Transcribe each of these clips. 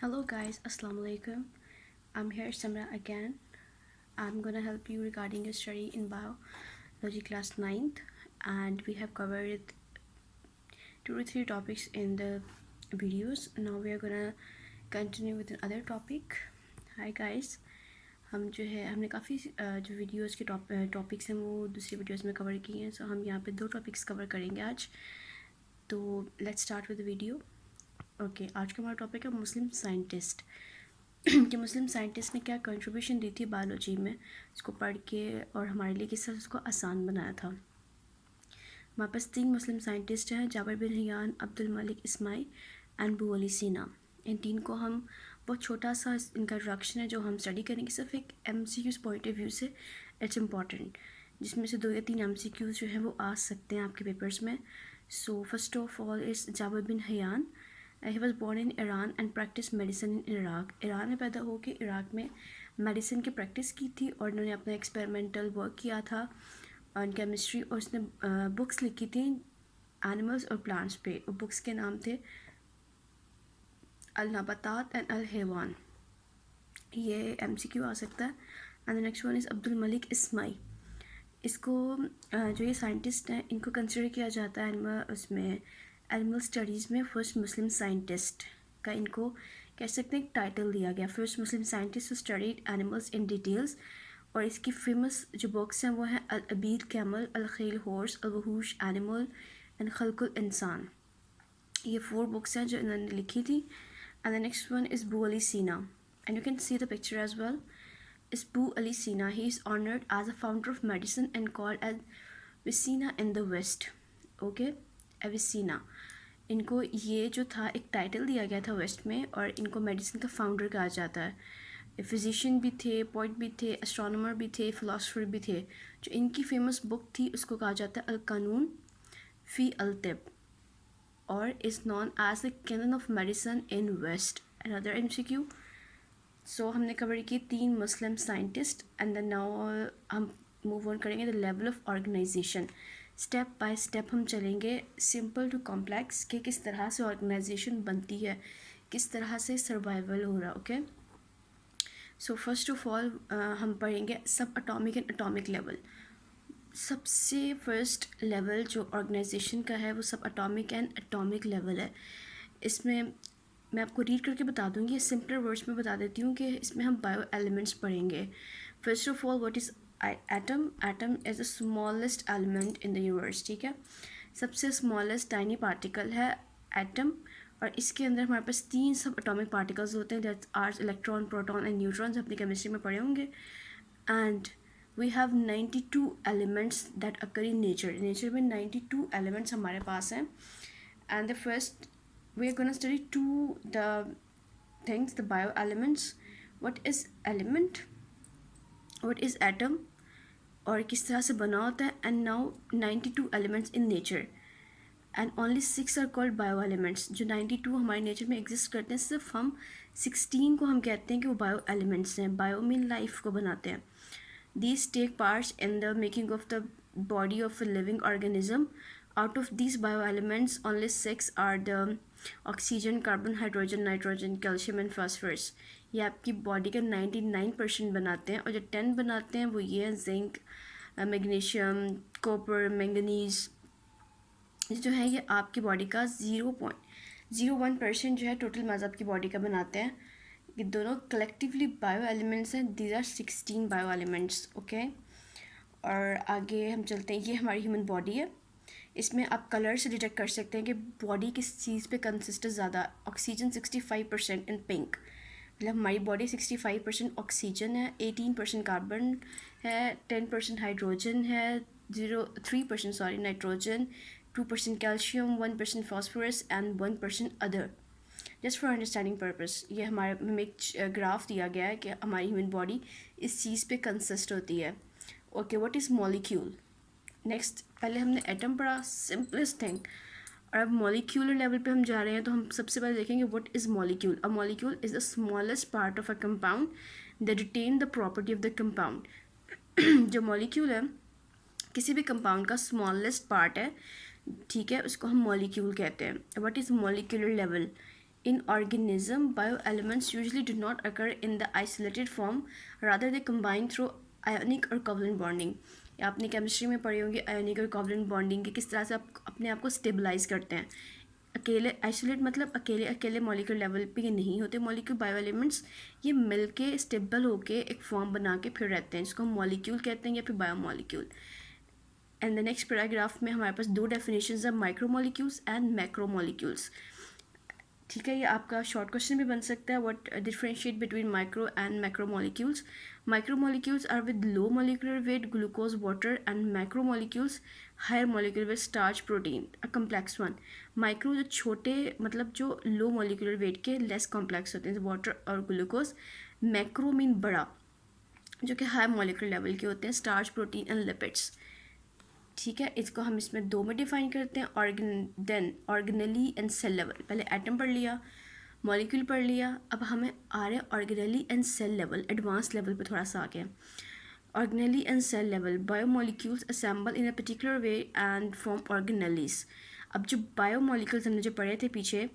Hello guys, Assalamu alaikum. I'm here Samra again. I'm gonna help you regarding your study in biology class 9th, and we have covered 2 to 3 topics in the videos. Now we are gonna continue with another topic. Hi guys, हमने काफ़ी जो videos के topics हैं वो दूसरी videos में cover किए हैं, सो हम यहाँ पे 2 टॉपिक्स कवर करेंगे आज. तो let's start with the video. Okay, आज का हमारा टॉपिक है मुस्लिम साइंटिस्ट. कि मुस्लिम साइंटिस्ट ने क्या कंट्रीब्यूशन दी थी बायोलॉजी में, इसको पढ़ के और हमारे लिए किस तरह उसको आसान बनाया था. हमारे पास 3 मुस्लिम साइंटिस्ट हैं, Jabir bin हियान, Abdul Malik Ismail and Abu Ali सीना. इन 3 को हम बहुत छोटा सा इनका इंट्रोडक्शन है जो हम स्टडी करेंगे सिर्फ एक MCQs पॉइंट ऑफ व्यू से. इट्स इम्पॉर्टेंट, जिसमें से 2 या 3 MCQs जो हैं वो आ सकते हैं आपके पेपर्स में. So first of all is Jabir bin Hayyan. He was born in Iran and practice medicine in Iraq. Iran में पैदा होकर इराक में मेडिसिन की प्रैक्टिस की थी और उन्होंने अपना एक्सपेरिमेंटल वर्क किया था ऑन केमिस्ट्री, और उसने बुक्स लिखी थी एनिमल्स और प्लांट्स पे. और बुक्स के नाम थे अल नबातात एंड अल हैवान. ये MCQ आ सकता है. And the next one is Abdul Malik Ismail. इसको जो ये साइंटिस्ट हैं इनको कंसिडर किया जाता है उसमें एनिमल स्टडीज़ में फर्स्ट मुस्लिम साइंटिस्ट का इनको कह सकते हैं एक टाइटल दिया गया, first Muslim scientist to studied animals in details. और इसकी फेमस जो बुक्स हैं वो हैं अल अबीद कैमल, अल खील हॉर्स, अल वहूश एनिमल एंड खल्कुल इंसान. ये 4 बुक्स हैं जो इन्होंने लिखी थी. And the next one is Abu Ali Sina, and you can see the picture as well. इस Abu Ali Sina, he is honoured as a founder of medicine and called as Avicenna in the west. Okay, Avicenna. इनको ये जो था एक title दिया गया था waste में, और इनको मेडिसिन का फाउंडर कहा जाता है. फिजिशियन भी थे, पोइट भी थे, एस्ट्रोनॉमर भी थे, फ़िलासफ़र भी थे. जो इनकी फेमस बुक थी उसको कहा जाता है अल कानून फ़ी अल तिब, और is known as the canon of medicine in west. Another MCQ. So हमने कवर की 3 Muslim scientist, and then now हम मूव ऑन करेंगे the level of organisation. Step by step हम चलेंगे सिंपल टू कॉम्प्लेक्स कि किस तरह से ऑर्गेनाइजेशन बनती है, किस तरह से सर्वाइवल हो रहा. Okay, so first of all हम पढ़ेंगे सब एटॉमिक एंड एटॉमिक लेवल. सबसे फर्स्ट लेवल जो ऑर्गेनाइजेशन का है वो सब एटॉमिक एंड एटॉमिक लेवल है. इसमें मैं आपको रीड करके बता दूंगी, सिंपलर वर्ड्स में बता देती हूँ कि इसमें हम बायो एलिमेंट्स पढ़ेंगे. First of all what is atom. Atom is the smallest element in the universe. ठीक है, सबसे स्मॉलेस्ट टाइनी पार्टिकल है एटम, और इसके अंदर हमारे पास 3 सब एटॉमिक पार्टिकल्स होते हैं, that are electron, proton and neutrons. अपनी केमिस्ट्री में पढ़े होंगे. And we have 92 elements that occur in nature. Nature में 92 एलिमेंट्स हमारे पास हैं. And the first we are going to study 2 the things, the bio elements. What is element, what is atom, और किस तरह से बना होता है. And now 92 elements in nature and only 6 are called bio elements. जो 92 हमारे नेचर में एग्जिस्ट करते हैं, सिर्फ हम 16 को हम कहते हैं कि वो बायो एलिमेंट्स हैं. बायो मीन लाइफ को बनाते हैं. These take parts in the making of the body of a living organism. Out of these bioelements, only 6 are the oxygen, carbon, hydrogen, nitrogen, calcium and phosphorus. ये आपकी body का 99% बनाते हैं, और जो 10 बनाते हैं वो ये हैं जिंक, मैग्नीशियम, कॉपर, मैंगनीज. जो है ये आपकी बॉडी का 0.01% जो है टोटल मास आपकी बॉडी का बनाते हैं. ये दोनों कलेक्टिवली बायो एलिमेंट्स हैं. These are 16 bio elements. Okay, और आगे हम चलते हैं. ये हमारी ह्यूमन बॉडी है. इसमें आप कलर से डिटेक्ट कर सकते हैं कि बॉडी किस चीज़ पे कंसिस्ट ज़्यादा. ऑक्सीजन 65% इन पिंक, मतलब हमारी बॉडी 65% ऑक्सीजन है, 18% कार्बन है, 10% हाइड्रोजन है, 3% nitrogen, 2% calcium, 1% phosphorus and 1% other. Just for understanding purpose ये हमारे हमें एक ग्राफ दिया गया है कि हमारी ह्यूमन बॉडी इस चीज़ पे कंसिस्ट होती है. Okay, what is molecule. Next, पहले हमने एटम पढ़ा, सिंपलेस्ट थिंग, और अब मॉलिक्यूलर लेवल पे हम जा रहे हैं. तो हम सबसे पहले देखेंगे what is molecule. A molecule is the smallest part of a compound that retain the property of the compound. जो मॉलिक्यूल है किसी भी कंपाउंड का स्मॉलेस्ट पार्ट है, ठीक है, उसको हम मॉलिक्यूल कहते हैं. What is molecular level. In organism, bioelements usually do not occur in the isolated form, rather they combine through ionic or covalent bonding. या आपने केमिस्ट्री में पढ़ी होंगी आयोनिक और कोवलेंट बॉन्डिंग की, किस तरह से आप अपने आप को स्टेबलाइज करते हैं. अकेले आइसोलेट मतलब अकेले अकेले मॉलिक्यूल लेवल पे ये नहीं होते मॉलिक्यूल, बायो एलिमेंट्स ये मिल के स्टेबल होके एक फॉर्म बना के फिर रहते हैं, जिसको हम मॉलिक्यूल कहते हैं या फिर bio molecule. And the next paragraph में हमारे पास दो डेफिनेशंस है, micro molecules and macro molecules. ठीक है, ये आपका शॉर्ट क्वेश्चन भी बन सकता है. What differentiate between micro and macro molecules. Micro molecules are with low molecular weight, glucose, water, and macro molecules higher molecular weight, starch, protein, a complex one. Micro जो छोटे मतलब जो लो मॉलिक्यूलर वेट के less complex होते हैं, water और glucose. Macro mean बड़ा, जो कि हाई मॉलिक्यूलर लेवल के होते हैं, स्टार्च, प्रोटीन एंड लिपिड्स. ठीक है, इसको हम इसमें दो में डिफाइन करते हैं, then organelle and cell level. पहले एटम पढ़ लिया, मॉलिक्यूल पढ़ लिया, अब हमें आ रहे हैं organelle and cell level, advance level पे थोड़ा सा आ गया. Organelle and cell level, biomolecules assemble in a particular way and form organelles. अब जो बायोमोलिक्यूल्स हमने जो पढ़े थे पीछे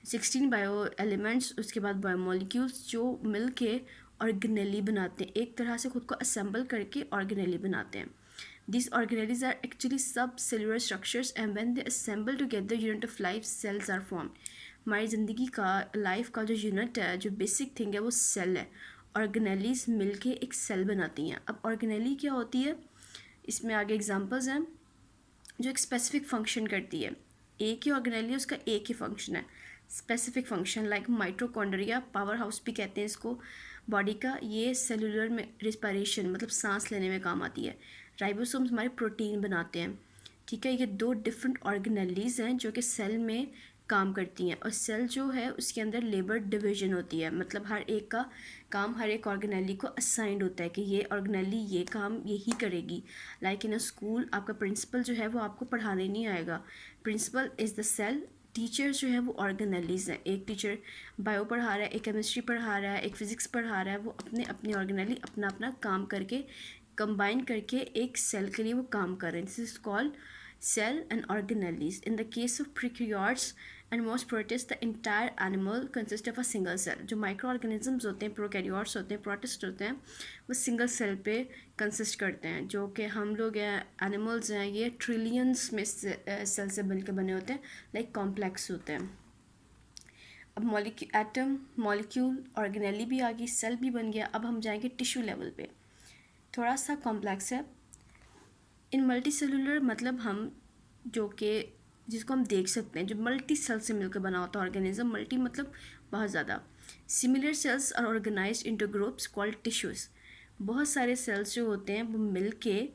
16 बायो एलिमेंट्स, उसके बाद बायोमोलिक्यूल्स जो मिल के ऑर्गेनली बनाते हैं, एक तरह से खुद को असेंबल करके ऑर्गेनली बनाते हैं. These organelles are actually subcellular structures and when they assemble together unit of life cells are formed. हमारी ज़िंदगी का लाइफ का जो यूनिट है, जो बेसिक थिंग है वो सेल है. ऑर्गेनेलीज मिलके एक सेल बनाती हैं. अब ऑर्गेनेली क्या होती है, इसमें आगे एग्जांपल्स हैं जो एक स्पेसिफिक फंक्शन करती है. एक ही ऑर्गेनेली उसका एक ही फंक्शन है, specific function. Like mitochondria, power house भी कहते हैं इसको बॉडी का. ये सेलुलर में रिस्पायरेशन मतलब सांस लेने में काम आती है. राइबोसोम्स हमारे प्रोटीन बनाते हैं. ठीक है, ये दो डिफरेंट ऑर्गेनेलीज हैं जो कि सेल में काम करती हैं. और सेल जो है उसके अंदर लेबर डिवीजन होती है, मतलब हर एक का काम हर एक ऑर्गेनेली को असाइंड होता है कि ये ऑर्गेनेली ये काम यही करेगी. लाइक इन अ स्कूल आपका प्रिंसिपल जो है वो आपको पढ़ाने नहीं आएगा, principal is the cell. Teachers जो है वो ऑर्गेनेलीज हैं. एक टीचर बायो पढ़ा रहा है, एक केमिस्ट्री पढ़ा रहा है, एक फिजिक्स पढ़ा रहा है, वो अपने अपनी ऑर्गेनेली अपना अपना काम करके कंबाइन करके एक सेल के लिए वो काम कर रहे हैं. This is called cell and organelles. In the case of prokaryotes and most protist the entire animal consist of a single cell. जो माइक्रो ऑर्गेनिजम्स होते हैं, प्रोकैरियोट्स होते हैं, प्रोटिस्ट होते हैं, वो सिंगल सेल पे कंसिस्ट करते हैं. जो कि हम लोग हैं, एनिमल्स हैं, ये ट्रिलियंस में सेल से मिलकर बने होते हैं, लाइक कॉम्प्लेक्स होते हैं. अब एटम, मॉलिक्यूल, ऑर्गेनेली भी आ गई, सेल भी बन गया. अब हम जाएंगे टिश्यू लेवल पे, थोड़ा सा कॉम्प्लेक्स है. इन मल्टी सेलुलर मतलब हम जो कि जिसको हम देख सकते हैं, जो मल्टी सेल से मिलकर बना होता है ऑर्गेनिज्म. मल्टी मतलब बहुत ज़्यादा. Similar cells are organised into groups called tissues. बहुत सारे सेल्स जो होते हैं वो मिल के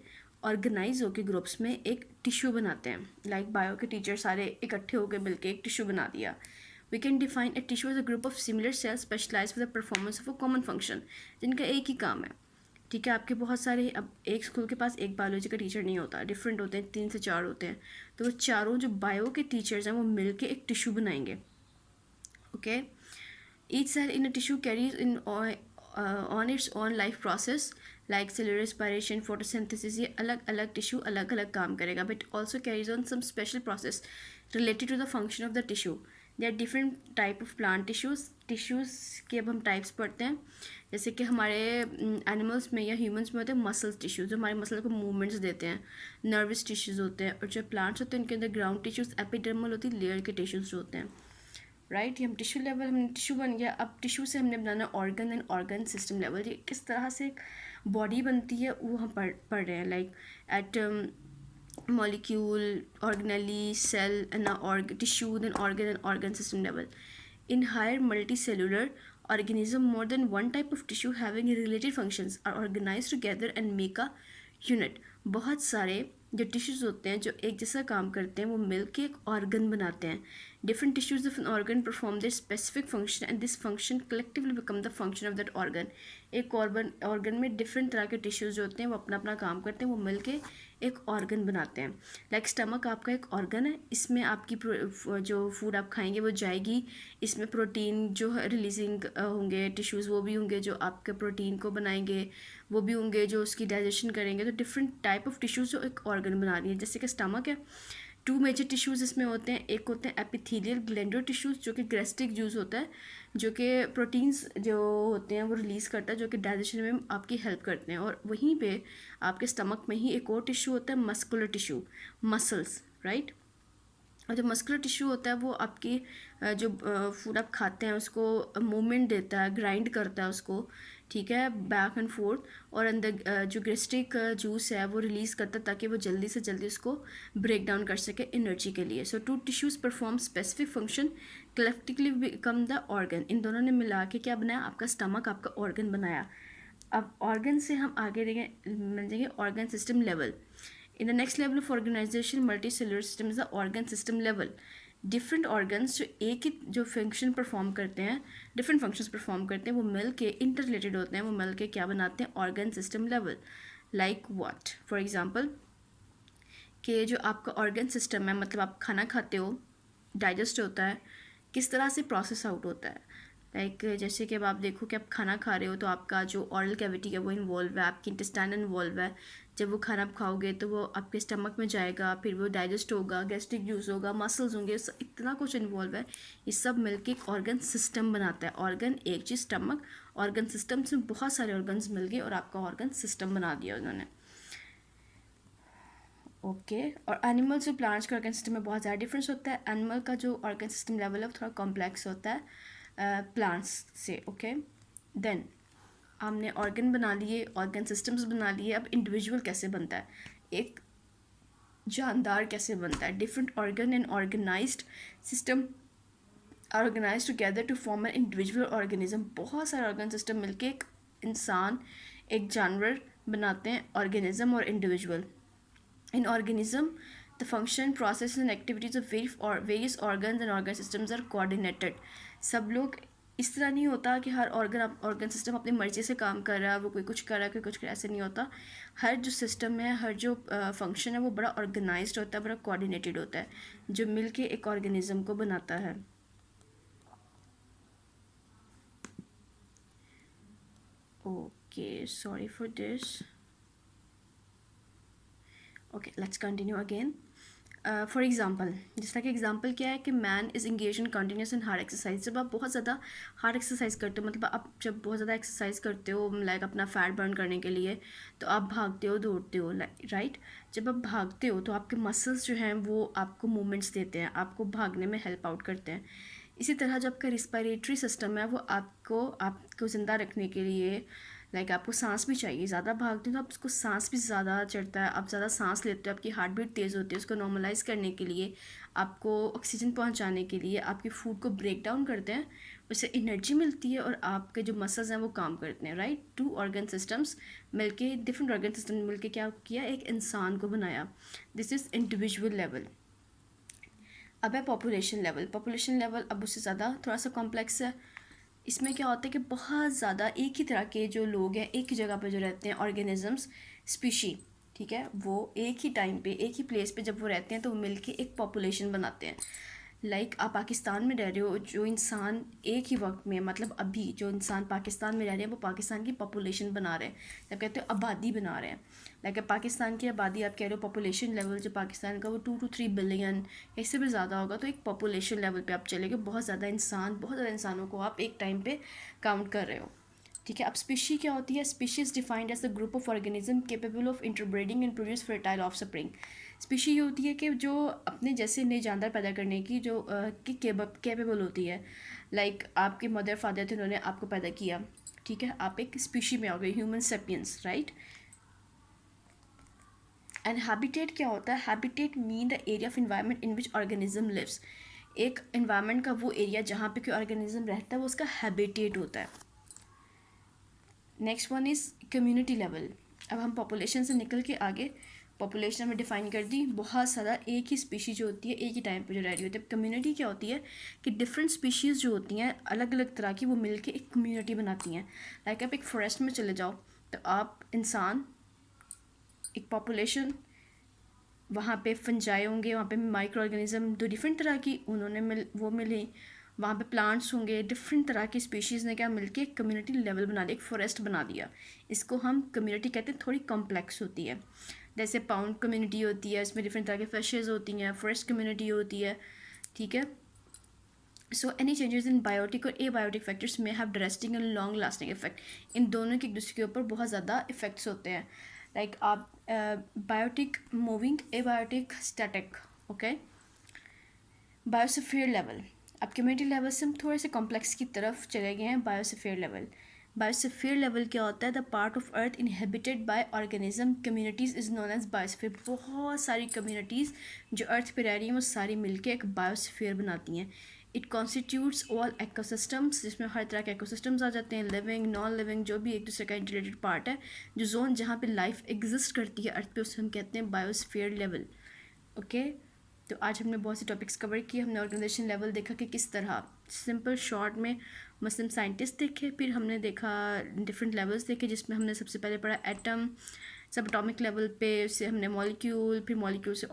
ऑर्गेनाइज होकर ग्रुप्स में एक टिश्यू बनाते हैं. लाइक बायो के टीचर सारे इकट्ठे होकर मिल के एक टिश्यू बना दिया. We can define a tissue as a group of similar cells specialise for the performance of a common function, जिनका एक ही काम है. ठीक है, आपके बहुत सारे, अब एक स्कूल के पास एक बायोलॉजी का टीचर नहीं होता, डिफरेंट होते हैं, 3 से 4 होते हैं. तो वो चारों जो बायो के टीचर्स हैं वो मिल के एक टिश्यू बनाएंगे. Okay, each cell in a tissue carries in on its own life process like cellular respiration, photosynthesis. ये अलग अलग टिश्यू अलग अलग काम करेगा, but also carries on some special process related to the function of the tissue. There are different type of plant tissues. Tissues के अब हम टाइप्स पढ़ते हैं. जैसे कि हमारे एनिमल्स में या ह्यूमंस में होते हैं मसल्स टिश्यूज़, जो हमारे मसल को मूवमेंट्स देते हैं. नर्वस टिश्यूज़ होते हैं. और जो प्लांट्स होते हैं उनके अंदर ग्राउंड टिश्यूज़, एपिडर्मल होती है, लेयर के टिश्यूज़ जो होते हैं. राइट, ये हम टिश्यू लेवल, हमने टिश्यू बन गया. अब टिश्यू से हमने बनाना organ and organ system level. ये किस तरह से बॉडी बनती है वो हम पढ़ रहे हैं. Like atom, molecule, organelle, cell, and tissue, then organ and organ system level. In higher multicellular organism, more than one type of tissue having related functions are organized together and make a unit. बहुत सारे जो tissues होते हैं जो एक जैसा काम करते हैं वो मिलके एक ऑर्गन बनाते हैं. Different tissues of an organ perform there specific function and this function collectively become the function of that organ. एक ऑर्गन में डिफरेंट तरह के टिश्यूज़ जो होते हैं वो अपना अपना काम करते हैं, वो मिलके एक ऑर्गन बनाते हैं. लाइक स्टमक आपका एक ऑर्गन है, इसमें आपकी जो फूड आप खाएंगे वो जाएगी. इसमें प्रोटीन जो है रिलीजिंग होंगे टिश्यूज़, वो भी होंगे जो आपके प्रोटीन को बनाएंगे, वो भी होंगे जो उसकी डाइजेशन करेंगे. तो डिफरेंट टाइप ऑफ टिश्यूज़ जो एक ऑर्गन बना रही है. जैसे कि स्टमक है, टू मेजर टिश्यूज़ इसमें होते हैं, एक होते हैं एपिथेलियल ग्लैंडुलर टिश्यूज़ जो कि गैस्ट्रिक जूस होता है, जो कि प्रोटीन्स जो होते हैं वो रिलीज़ करता है, जो कि डाइजेशन में आपकी हेल्प करते हैं। और वहीं पे आपके स्टमक में ही एक और टिश्यू होता है मस्कुलर टिश्यू, मसल्स, राइट। और जो मस्कुलर टिश्यू होता है वो आपकी जो फूड आप खाते हैं उसको मूवमेंट देता है, ग्राइंड करता है उसको, ठीक है, बैक एंड फोर्थ, और अंदर जो गैस्ट्रिक जूस है वो रिलीज़ करता है ताकि वो जल्दी से जल्दी उसको ब्रेक डाउन कर सके एनर्जी के लिए। So to tissues perform specific function collectively become the organ. इन दोनों ने मिला के क्या बनाया, आपका स्टमक आपका ऑर्गन बनाया। अब ऑर्गन से हम आगे मिल जाएंगे organ system level. In the next level of organization, multicellular system is the organ system level. Different organs जो एक ही जो फंक्शन परफॉर्म करते हैं, डिफरेंट फंक्शंस परफॉर्म करते हैं, वो मिल के इंटर रिलेटेड होते हैं, वो मिल के क्या बनाते हैं, organ system level. Like what, for example कि जो आपका ऑर्गन सिस्टम है, मतलब आप खाना खाते हो, डाइजेस्ट होता है, किस तरह से प्रोसेस आउट होता है। लाइक जैसे कि अब आप देखो कि आप खाना खा रहे हो तो आपका जो ऑरल कैविटी है वो इन्वॉल्व है, आपकी इंटेस्टाइन इन्वॉल्व है। जब वो खाना आप खाओगे तो वो आपके स्टमक में जाएगा, फिर वो डाइजेस्ट होगा, गैस्ट्रिक जूस होगा, मसल्स होंगे, इतना कुछ इन्वॉल्व है। ये सब मिलके एक ऑर्गन सिस्टम बनाता है। ऑर्गन एक चीज़, स्टमक, ऑर्गन सिस्टम से बहुत सारे ऑर्गन्स मिल गए और आपका ऑर्गन सिस्टम बना दिया उन्होंने। ओके और एनिमल्स से प्लांट्स के ऑर्गन सिस्टम में बहुत ज़्यादा डिफरेंस होता है। एनिमल का जो ऑर्गन सिस्टम लेवल है वो थोड़ा कॉम्प्लेक्स होता है प्लांट्स से। ओके देन हमने ऑर्गन बना लिए, ऑर्गन सिस्टम्स बना लिए। अब इंडिविजुअल कैसे बनता है, एक जानदार कैसे बनता है। Different organ and organised system organise together to form an individual organism. बहुत सारे ऑर्गन सिस्टम मिलके एक इंसान, एक जानवर बनाते हैं ऑर्गेनिज्म और individual. In organism, the function, processes and activities of various organs and organ systems are coordinated. सब लोग इस तरह नहीं होता कि हर ऑर्गन सिस्टम अपनी मर्ज़ी से काम कर रहा है, वो कोई कुछ कर रहा है, कोई कुछ कर रहा है, ऐसे नहीं होता। हर जो सिस्टम है, हर जो फंक्शन है वो बड़ा ऑर्गेनाइज्ड होता है, बड़ा कोऑर्डिनेटेड होता है, जो मिलके एक ऑर्गेनिज्म को बनाता है। Okay sorry for this. Okay let's continue again. For example, जिस तरह कि एग्जाम्पल क्या है कि man is engage in continuous in hard exercise. जब आप बहुत ज़्यादा हार्ड एक्सरसाइज करते हो, मतलब आप जब बहुत ज़्यादा एक्सरसाइज करते हो लाइक अपना फैट बर्न करने के लिए, तो आप भागते हो, दौड़ते हो, राइट। जब आप भागते हो तो आपके मसल्स जो हैं वो आपको मूवमेंट्स देते हैं, आपको भागने में हेल्प आउट करते हैं। इसी तरह जो आपका रिस्पायरेटरी सिस्टम है वो आपको ज़िंदा रखने के लिए, लाइक आपको सांस भी चाहिए। ज़्यादा भागते हो तो आपको सांस भी ज़्यादा चढ़ता है, आप ज़्यादा सांस लेते हो, आपकी हार्ट बीट तेज़ होती है। उसको नॉर्मलाइज करने के लिए, आपको ऑक्सीजन पहुंचाने के लिए, आपके फूड को ब्रेक डाउन करते हैं, उससे एनर्जी मिलती है और आपके जो मसल्स हैं वो काम करते हैं, राइट। टू ऑर्गन सिस्टम्स मिलके, डिफरेंट ऑर्गन सिस्टम मिलके क्या किया, एक इंसान को बनाया। This is individual level. अब है पॉपुलेशन लेवल। पॉपुलेशन लेवल अब उससे ज़्यादा थोड़ा सा कॉम्प्लेक्स है। इसमें क्या होता है कि बहुत ज़्यादा एक ही तरह के जो लोग हैं, एक ही जगह पे जो रहते हैं, ऑर्गेनिजम्स, स्पीशी, ठीक है, वो एक ही टाइम पे, एक ही प्लेस पे जब वो रहते हैं तो वो मिलके एक पॉपुलेशन बनाते हैं। लाइक आप पाकिस्तान में रह रहे हो, जो इंसान एक ही वक्त में, मतलब अभी जो इंसान पाकिस्तान में रह रहे हैं वो पाकिस्तान की पॉपुलेशन बना रहे हैं, जब कहते हो आबादी बना रहे हैं। लाइक पाकिस्तान की आबादी आप कह रहे हो, पॉपुलेशन लेवल जो पाकिस्तान का वो 2 to 3 बिलियन, इससे भी ज़्यादा होगा। तो एक पॉपुलेशन लेवल पे आप चले गए, बहुत ज़्यादा इंसानों को आप एक टाइम पे काउंट कर रहे हो, ठीक है। अब स्पीशी क्या होती है, species defined as the group of organism capable of interbreeding and produce fertile offspring. Species ये होती है कि जो अपने जैसे नए जानदार पैदा करने की जो कैपेबल होती है। लाइक आपके मदर फादर थे, उन्होंने आपको पैदा किया, ठीक है, आप एक स्पीशी में आ गए, human sapiens, right. And habitat क्या होता है, habitat mean the area of environment in which organism lives. एक इन्वायरमेंट का वो एरिया जहाँ पे कोई ऑर्गेनिज्म रहता है वो उसका हैबिटेट होता है। Next one is community level. अब हम पॉपुलेशन से निकल के आगे पॉपुलेशन हमें डिफाइन कर दी, बहुत सारा एक ही स्पीशीज़ जो होती है एक ही टाइम पे जो रह रही होती है। कम्युनिटी क्या होती है कि डिफरेंट स्पीशीज़ जो होती हैं अलग अलग तरह की, वो मिलके एक कम्युनिटी बनाती हैं। लाइक आप एक फॉरेस्ट में चले जाओ तो आप इंसान, एक पॉपुलेशन, वहाँ पे फंजाई होंगे, वहाँ पे माइक्रो ऑर्गेनिज्म दो डिफरेंट तरह की वो मिले, वहाँ पे प्लांट्स होंगे, डिफरेंट तरह की स्पीशीज़ ने क्या मिलके एक कम्युनिटी लेवल बना दिया, एक फॉरेस्ट बना दिया। इसको हम कम्युनिटी कहते हैं, थोड़ी कॉम्प्लेक्स होती है। जैसे पाउंड कम्युनिटी होती है, इसमें डिफरेंट तरह के फिशेज़ होती हैं, फॉरेस्ट कम्युनिटी होती है, ठीक है। So any changes in biotic और एबायोटिक फैक्टर्स में have drastic and long lasting effect. इन दोनों के एक दूसरे के ऊपर बहुत ज़्यादा इफेक्ट्स होते हैं। लाइक आप biotic moving, abiotic static, okay. Biosphere level, अब कम्युनिटी लेवल से हम थोड़े से कॉम्प्लेक्स की तरफ चले गए हैं। बायोस्फीयर लेवल, बायोस्फीयर लेवल क्या होता है? The part of earth inhabited by organism communities is known as biosphere. बहुत सारी कम्युनिटीज़ जो अर्थ पे रह रही हैं वो सारी मिलके एक बायोस्फीयर बनाती हैं। इट कॉन्स्टिट्यूट्स ऑल एकोसिस्टम्स, जिसमें हर तरह के एकोसिस्टम्स आ जाते हैं, लिविंग, नॉन लिविंग, जो भी एक दूसरे का इंटीग्रेटेड पार्ट है। जो जोन जहाँ पे लाइफ एग्जिस्ट करती है अर्थ पे, उसे हम कहते हैं बायोस्फीयर लेवल, ओके। तो आज हमने बहुत से टॉपिक्स कवर किए। हमने ऑर्गेनाइजेशन लेवल देखा कि किस तरह, सिंपल शॉर्ट में मसलन साइंटिस्ट देखे, फिर हमने देखा डिफरेंट लेवल्स देखे, जिसमें हमने सबसे पहले पढ़ा एटम, सब एटॉमिक लेवल पे, उससे हमने मॉलिक्यूल, फिर मॉलिक्यूल से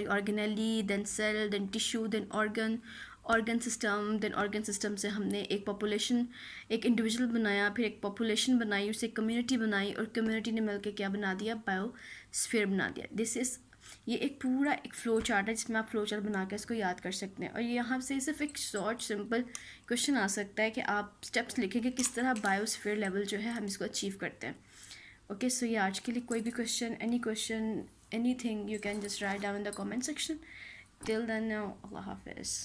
organelle, then cell, then tissue, then organ system, then organ system से हमने एक पॉपुलेशन, एक इंडिविजुअल बनाया, फिर एक पॉपुलेशन बनाई, उससे कम्युनिटी बनाई, और कम्युनिटी ने मिलकर क्या बना दिया? बायोस्फीयर बना दिया। दिस इज़, ये एक पूरा एक फ़्लो चार्ट है जिसमें आप फ़्लो चार्ट बना के इसको याद कर सकते हैं। और यहाँ से सिर्फ एक शॉर्ट सिंपल क्वेश्चन आ सकता है कि आप स्टेप्स लिखें कि किस तरह बायोस्फीयर लेवल जो है हम इसको अचीव करते हैं, ओके। सो ये आज के लिए कोई भी question, anything, you can just write down in the comment section. Till then, अल्लाह हाफिज़।